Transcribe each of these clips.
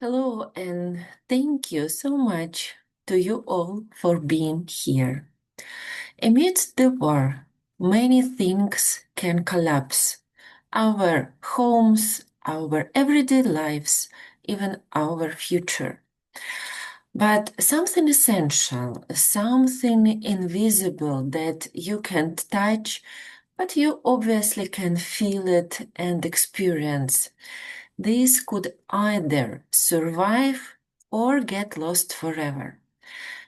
Hello, and thank you so much to you all for being here. Amidst the war, many things can collapse. Our homes, our everyday lives, even our future. But something essential, something invisible that you can't touch, but you obviously can feel it and experience. This could either survive or get lost forever.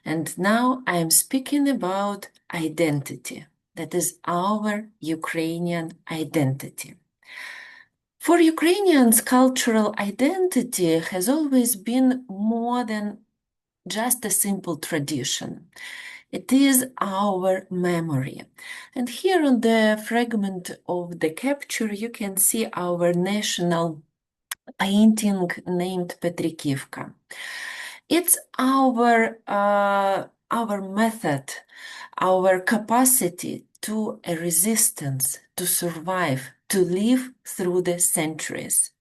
And now I am speaking about identity. That is our Ukrainian identity. For Ukrainians, cultural identity has always been more than just a simple tradition. It is our memory. And here on the fragment of the capture, you can see our national painting named Petrikivka. It's our method, our capacity to a resistance, to survive, to live through the centuries.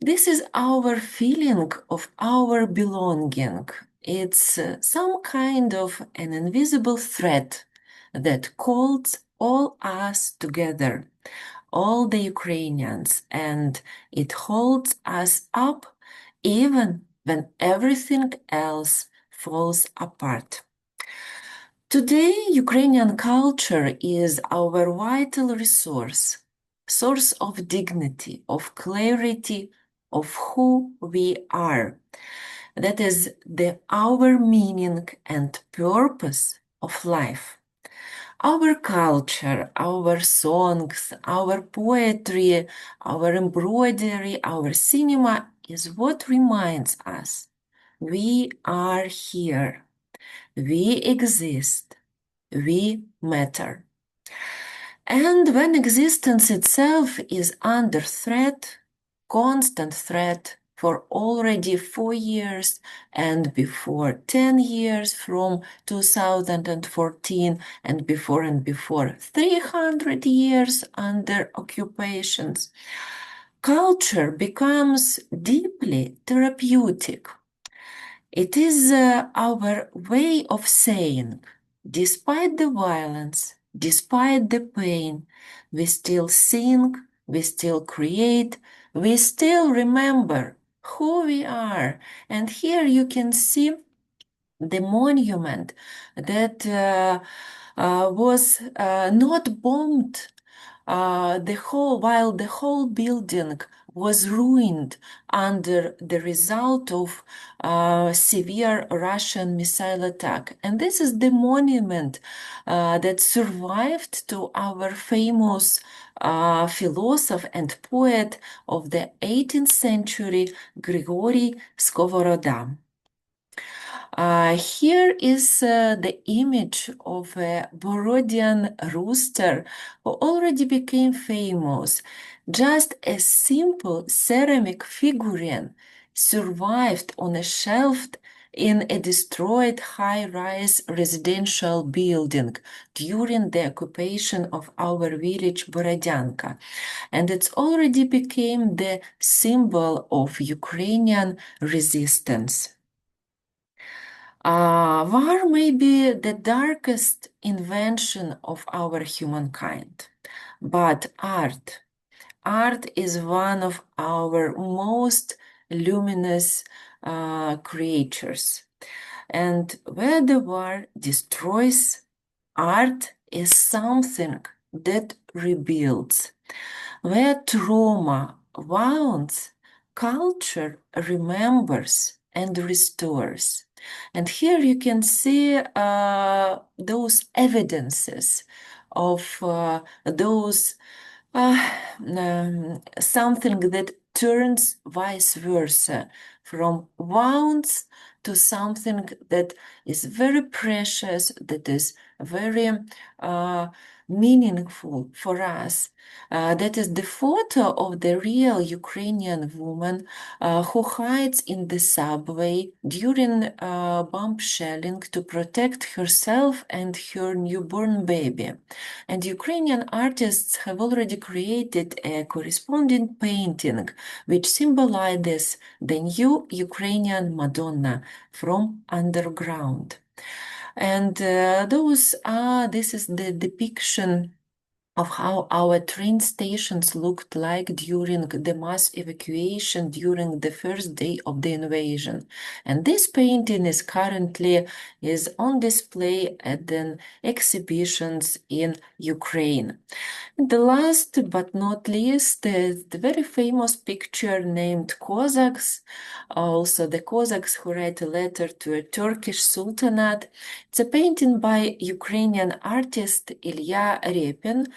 This is our feeling of our belonging. It's some kind of an invisible thread that calls all us together, all the Ukrainians, and it holds us up even when everything else falls apart. Today, Ukrainian culture is our vital resource, source of dignity, of clarity, of who we are. That is our meaning and purpose of life. Our culture, our songs, our poetry, our embroidery, our cinema is what reminds us we are here, we exist, we matter. And when existence itself is under threat, constant threat, for already 4 years and before 10 years from 2014 and before 300 years under occupations, culture becomes deeply therapeutic. It is our way of saying, despite the violence, despite the pain, we still sing, we still create, we still remember who we are. And here you can see the monument that was not bombed while the whole building was ruined under the result of severe Russian missile attack. And this is the monument that survived to our famous philosopher and poet of the 18th century, Grigory Skovoroda. Here is the image of a Borodian rooster who already became famous. Just a simple ceramic figurine survived on a shelf in a destroyed high-rise residential building during the occupation of our village Borodyanka. And it's already became the symbol of Ukrainian resistance. War may be the darkest invention of our humankind, but art is one of our most luminous creatures. And where the war destroys, art is something that rebuilds. Where trauma wounds, culture remembers and restores. And here you can see those evidences of those something that turns vice versa from wounds to something that is very precious, that is very meaningful for us. That is the photo of the real Ukrainian woman who hides in the subway during bomb shelling to protect herself and her newborn baby. And Ukrainian artists have already created a corresponding painting which symbolizes the new Ukrainian Madonna from underground. And this is the depiction of how our train stations looked like during the mass evacuation during the first day of the invasion. And this painting is currently on display at the exhibitions in Ukraine. The last but not least is the very famous picture named Cossacks, also the Cossacks who write a letter to a Turkish sultanate. It's a painting by Ukrainian artist Ilya Repin,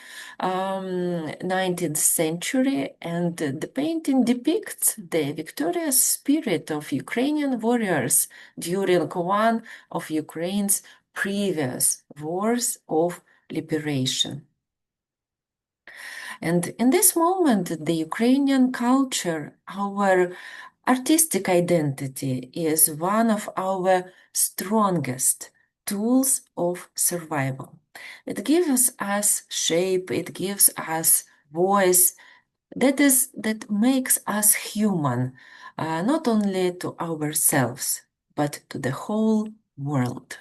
19th century, and the painting depicts the victorious spirit of Ukrainian warriors during one of Ukraine's previous wars of liberation. And in this moment, the Ukrainian culture, our artistic identity, is one of our strongest tools of survival. It gives us shape, it gives us voice, that makes us human, not only to ourselves, but to the whole world.